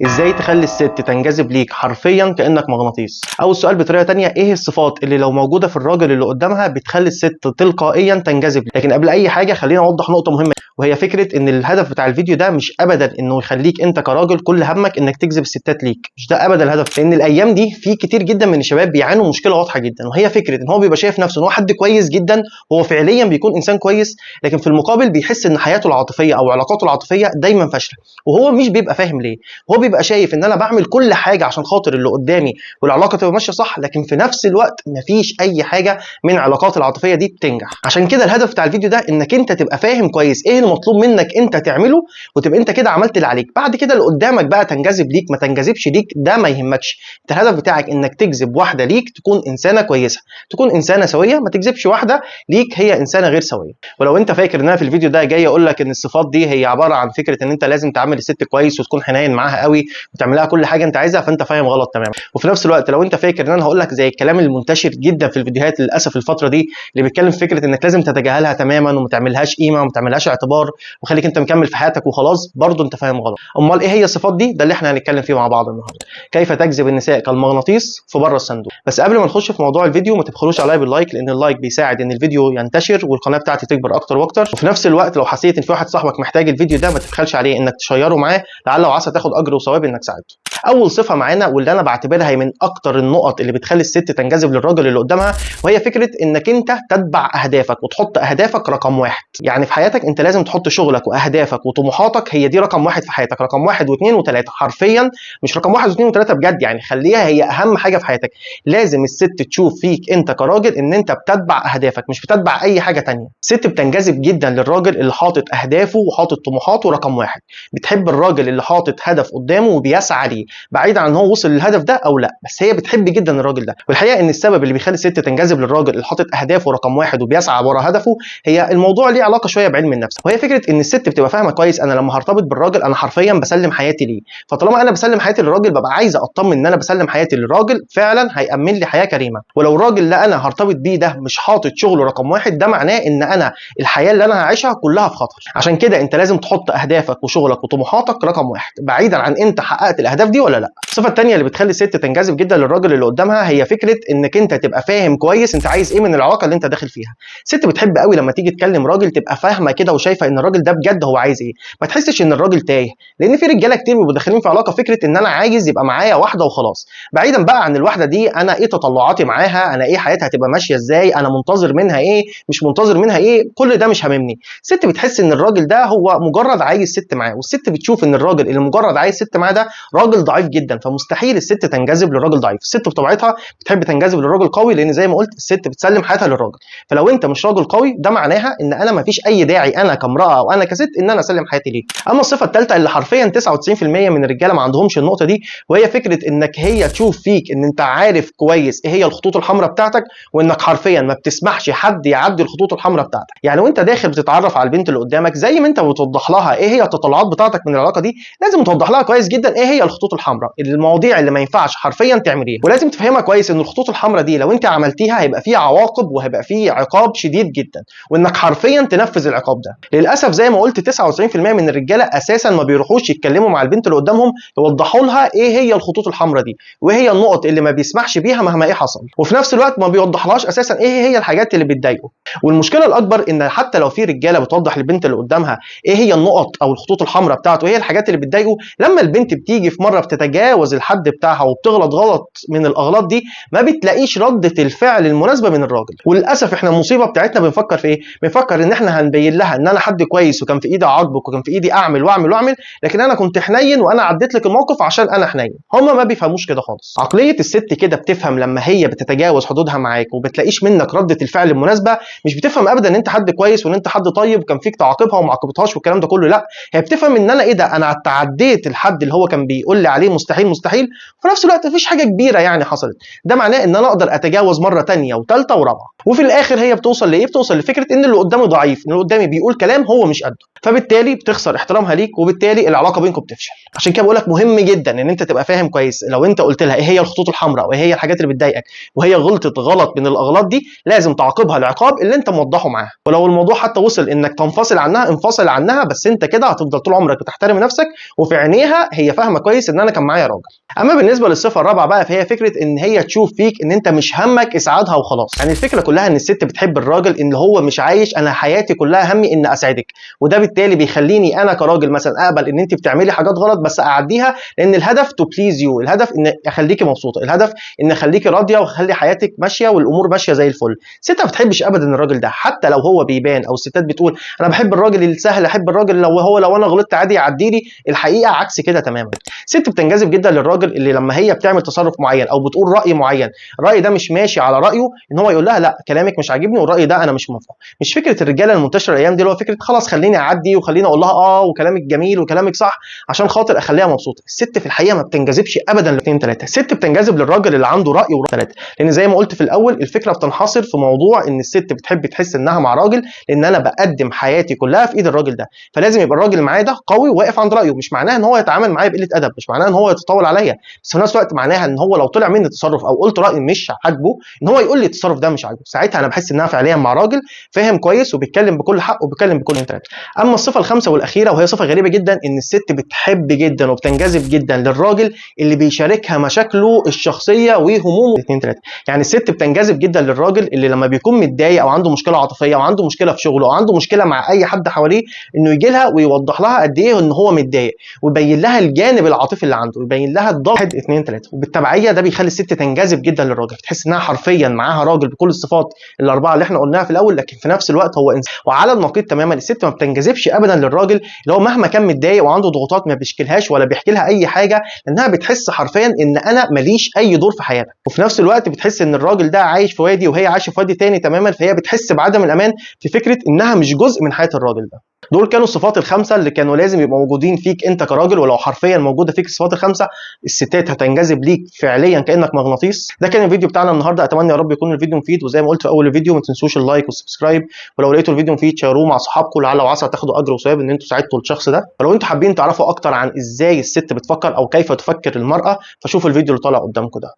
ازاي تخلي الست تنجذب ليك حرفيا كانك مغناطيس؟ او السؤال بطريقه تانية، ايه الصفات اللي لو موجوده في الراجل اللي قدامها بتخلي الست تلقائيا تنجذب ليك؟ لكن قبل اي حاجه خلينا اوضح نقطه مهمه، وهي فكره ان الهدف بتاع الفيديو ده مش ابدا انه يخليك انت كراجل كل همك انك تجذب الستات ليك، مش ده ابدا الهدف. لان الايام دي في كتير جدا من الشباب بيعانوا مشكله واضحه جدا، وهي فكره ان هو بيبقى شايف نفسه ان هو حد كويس جدا، هو فعليا بيكون انسان كويس، لكن في المقابل بيحس ان حياته العاطفيه او علاقاته العاطفيه دايما فاشله، وهو مش بيبقى فاهم ليه. هو بيبقى شايف ان انا بعمل كل حاجه عشان خاطر اللي قدامي والعلاقه تبقى ماشيه صح، لكن في نفس الوقت مفيش اي حاجه من العلاقات العاطفيه دي بتنجح. عشان كده الهدف بتاع الفيديو ده انك انت تبقى فاهم كويس ايه المطلوب منك انت تعمله، وتبقى انت كده عملت اللي عليك. بعد كده اللي قدامك بقى تنجذب ليك ما تنجذبش ليك ده ما يهمكش. انت الهدف بتاعك انك تجذب واحده ليك تكون انسانه كويسه، تكون انسانه سويه، ما تجذبش واحده ليك هي انسانه غير سويه. ولو انت فاكر ان انا في الفيديو ده جاي اقول لك ان الصفات دي هي عباره عن فكره ان انت لازم تعامل الست كويس وتكون حنين معاها قوي وتعمل لها كل حاجه انت عايزها، فانت فاهم غلط تماما. وفي نفس الوقت لو انت فاكر ان انا هقول لك زي الكلام المنتشر جدا في الفيديوهات للاسف الفتره دي، اللي بيتكلم في فكره انك لازم تتجاهلها تماما وما تعملهاش قيمه وما تعملهاش اعتبار وخليك انت مكمل في حياتك وخلاص، برضه انت فاهم غلط. امال ايه هي الصفات دي؟ ده اللي احنا هنتكلم فيه مع بعض النهارده، كيف تجذب النساء كالمغناطيس في بره الصندوق. بس قبل ما نخش في موضوع الفيديو، ما تبخلوش عليا باللايك، لان اللايك بيساعد ان الفيديو ينتشر والقناه بتاعتي تكبر اكتر واكتر. وفي نفس الوقت لو حسيت ان في واحد صاحبك محتاج الفيديو ده، ما تبخلش عليه انك تشيره معاه، لعل وعسى تاخد اجر وثواب انك ساعدته. اول صفه معانا واللي انا بعتبرها هي من اكتر النقط اللي بتخلي الست تنجذب للراجل اللي قدامها، وهي فكره انك انت تتبع اهدافك وتحط اهدافك رقم واحد. يعني في حياتك انت لازم تحط شغلك واهدافك وطموحاتك هي دي رقم واحد في حياتك، رقم واحد واثنين وثلاثه حرفيا، مش رقم واحد واثنين وثلاثه بجد، يعني خليها هي اهم حاجه في حياتك. لازم الست تشوف فيك انت كراجل ان انت بتتبع اهدافك، مش بتتبع اي حاجه تانية. الست بتنجذب جدا للراجل اللي حاطط اهدافه وحاطط طموحاته رقم واحد، بتحب الراجل اللي حاطط هدف قدامه وبيسعى ليه، بعيد عن هو وصل للهدف ده او لا، بس هي بتحب جدا الراجل ده. والحقيقه ان السبب اللي بيخلي الست تنجذب للراجل اللي حاطط اهدافه رقم واحد وبيسعى ورا هدفه، هي الموضوع ليه علاقه شويه بعلم النفس، وهي فكره ان الست بتبقى فاهمه كويس انا لما هرتبط بالراجل انا حرفيا بسلم حياتي ليه، فطالما انا بسلم حياتي للراجل ببقى عايزه اطمن ان انا بسلم حياتي للراجل فعلا هيامن لي حياه كريمه. ولو الراجل اللي انا هرتبط بيه ده مش حاطط شغله رقم واحد، ده معناه ان انا الحياه اللي انا هعيشها كلها في خطر. عشان كده انت لازم تحط اهدافك وشغلك وطموحاتك رقم واحد، بعيدا عن انت حققت الاهداف دي ولا لا. الصفه الثانيه اللي بتخلي الست تنجذب جدا للراجل اللي قدامها هي فكره انك انت تبقى فاهم كويس انت عايز ايه من العلاقه اللي انت داخل فيها. الست بتحب قوي لما تيجي تكلم راجل تبقى فاهمه كده وشايفه ان الراجل ده بجد هو عايز ايه، ما تحسش ان الراجل تايه. لان في رجاله كتير بيبقوا داخلين في علاقه فكره ان انا عايز يبقى معايا واحده وخلاص، بعيدا بقى عن الواحده دي انا ايه تطلعاتي معاها، انا ايه حياتها هتبقى ماشيه ازاي، انا منتظر منها ايه، مش منتظر منها ايه، كل ده مش هاممني. الست بتحس ان الراجل ده هو مجرد عايز ست معاه، والست بتشوف ان الراجل اللي مجرد عايز ست معاه ده راجل ضعيف جدا، فمستحيل الست تنجذب للراجل ضعيف. الست بطبيعتها بتحب تنجذب للراجل قوي، لان زي ما قلت الست بتسلم حياتها للراجل. فلو انت مش راجل قوي ده معناها ان انا مفيش اي داعي انا كامراه او انا كست ان انا اسلم حياتي ليه. اما الصفه الثالثه اللي حرفيا 99% من الرجاله ما عندهمش النقطه دي، وهي فكره انك هي تشوف فيك ان انت عارف كويس ايه هي الخطوط الحمراء بتاعتك، وانك حرفيا ما بتسمحش حد يعدي الخطوط الحمراء بتاعتك. يعني وانت داخل بتتعرف على البنت اللي قدامك، زي ما انت بتوضح لها ايه هي التطلعات بتاعتك من العلاقه دي، لازم توضح لها كويس جدا ايه هي الخطوط الحمراء، المواضيع اللي ما ينفعش حرفيا تعمليها. ولازم تفهمها كويس ان الخطوط الحمراء دي لو انت عملتيها هيبقى فيها عواقب وهيبقى فيه عقاب شديد جدا، وانك حرفيا تنفذ العقاب ده. للاسف زي ما قلت 99% من الرجاله اساسا ما بيروحوش يتكلموا مع البنت اللي قدامهم يوضحوا لها ايه هي الخطوط الحمراء دي وايه هي النقط اللي ما بيسمحش بيها مهما ايه حصل، وفي نفس الوقت ما بيوضحلهاش اساسا ايه هي الحاجات اللي بتضايقه. والمشكله الاكبر ان حتى لو في رجاله بتوضح للبنت اللي قدامها ايه هي النقط او الخطوط الحمراء بتاعته وايه هي الحاجات اللي بتضايقه، لما البنت بتيجي في مره بتتجاوز الحد بتاعها وبتغلط غلط من الاغلاط دي، ما بتلاقيش رده الفعل المناسبه من الراجل. وللاسف احنا المصيبه بتاعتنا بنفكر في ايه؟ بنفكر ان احنا هنبين لها ان انا حد كويس وكان في ايدي اعاقبك وكان في ايدي اعمل واعمل واعمل، لكن انا كنت حنين وانا عديت لك الموقف عشان انا حنين. هما ما بيفهموش كده خالص. عقليه الست كده بتفهم لما هي بتتجاوز حدودها معاك وبتلاقيش منك رده الفعل المناسبه، مش بتفهم ابدا ان انت حد كويس وان انت حد طيب وكان فيك تعاقبها وما عاقبتهاش والكلام ده كله، لا، هي بتفهم ان انا ايه ده، انا تعديت الحد اللي هو كان بيقول لي عليه مستحيل مستحيل، وفي نفس الوقت مفيش حاجه كبيره يعني حصلت. ده معناه ان انا اقدر اتجاوز مره ثانيه وثالثه ورابعه. وفي الاخر هي بتوصل لايه؟ بتوصل لفكره ان اللي قدامي ضعيف، ان اللي قدامي بيقول كلام هو مش قده، فبالتالي بتخسر احترامها ليك، وبالتالي العلاقه بينكم بتفشل. عشان كده بقول لك مهم جدا ان انت تبقى فاهم كويس، لو انت قلت لها ايه هي الخطوط الحمراء وايه هي الحاجات اللي بتضايقك وهي غلطت غلط من الاغلاط دي، لازم تعاقبها العقاب اللي انت موضحه معاها. ولو الموضوع حتى وصل انك تنفصل عنها، انفصل عنها، بس انت كده هتفضل طول عمرك بتحترم نفسك، وفي عينيها هي فاهمه كويس ان انا كان معايا راجل. اما بالنسبه للصفه الرابعه بقى، فهي فكره ان هي تشوف فيك ان انت مش همك اسعادها وخلاص. يعني الفكره كلها ان الست بتحب الراجل ان هو مش عايش انا حياتي كلها همي ان اسعدك، وده بالتالي بيخليني انا كراجل مثلا اقبل ان انت بتعملي حاجات غلط بس اعديها، لان الهدف تو بليز يو، الهدف ان اخليكي مبسوطه، الهدف ان اخليكي راضيه واخلي حياتك ماشيه والامور ماشيه زي الفل. الست ما بتحبش ابدا الراجل ده، حتى لو هو بيبان، او الستات بتقول انا بحب الراجل السهل، احب الراجل لو انا غلطت عادي يعدي لي، الحقيقه عكس كده تماما. الست بتنجذب جدا للراجل اللي لما هي بتعمل تصرف معين او بتقول راي معين، الراي ده مش ماشي على رايه، ان هو يقول لها لا كلامك مش عاجبني والراي ده انا مش موافقه. مش فكره الرجاله المنتشره الايام دي اللي هو فكره خلاص خليني اعدي وخليني اقول لها وكلامك جميل وكلامك صح عشان خاطر اخليها مبسوطه. الست في الحقيقه ما بتنجذبش ابدا لاثنين ثلاثه، الست بتنجذب للراجل اللي عنده راي ثلاثه، لان زي ما قلت في الاول الفكره بتنحصر في موضوع ان الست بتحب تحس انها مع راجل، لان انا بقدم حياتي كلها في ايد الراجل ده، فلازم يبقى الراجل اللي معايا ده قوي وواقف عند رايه. مش معناها ان هو يتعامل معايا بقله ادب، مش معناها ان هو يتطاول عليا، بس في نفس الوقت معناها ان هو لو طلع مني تصرف او قلت راي مش عاجبه، ان هو يقول لي التصرف ده مش عاجبه. ساعتها انا بحس انها فعليا مع راجل فاهم كويس وبيتكلم بكل حق وبيتكلم بكل انترنت. اما الصفه الخامسه والاخيره، وهي صفه غريبه جدا، ان الست بتحب جدا وبتنجذب جدا للراجل اللي بيشاركها مشاكله الشخصيه وهمومه اثنين ثلاثه. يعني الست بتنجذب جدا للراجل اللي لما بيكون متضايق او عنده مشكله عاطفيه او عنده مشكله في شغله او عنده مشكله مع اي حد حواليه، انه يجي لها ويوضح لها قد ايه ان هو متضايق، ويبين لها الجانب العاطفي اللي عنده، ويبين لها الضغط. واحد اثنين ثلاثه. وبالتبعيه ده بيخلي الست تنجذب جدا للراجل، تحس انها حرفيا معاها راجل بكل الصفات الاربعه اللي احنا قلناها في الاول، لكن في نفس الوقت هو انسان. وعلى النقيض تماما، الست ما بتنجذبش ابدا للراجل اللي هو مهما كان متضايق وعنده ضغوطات ما بيشكلهاش ولا بيحكي لها اي حاجه، لانها بتحس حرفيا ان انا ماليش اي دور في حياتك. وفي نفس الوقت بتحس ان الراجل ده عايش في وادي وهي عايشه في وادي تاني تماما، فهي بتحس بعدم الامان في فكره انها مش جزء من حياه الراجل ده. دول كانوا الصفات الخمسه اللي كانوا لازم يبقوا موجودين فيك انت كراجل، ولو حرفيا موجوده فيك الصفات الخمسه، الستات هتنجذب ليك فعليا كانك مغناطيس. ده كان الفيديو بتاعنا النهارده، اتمنى يا رب يكون الفيديو مفيد، وزي ما قلت في اول الفيديو ما تنسوش اللايك والسبسكرايب، ولو لقيتوا الفيديو مفيد شيروه مع صحابكم لعل وعسى تاخدوا اجر وثواب ان انتوا ساعدتوا الشخص ده. ولو انتوا حابين تعرفوا اكتر عن ازاي الست بتفكر او كيف تفكر المراه، فشوفوا الفيديو اللي طالع قدامكم ده.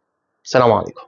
السلام عليكم.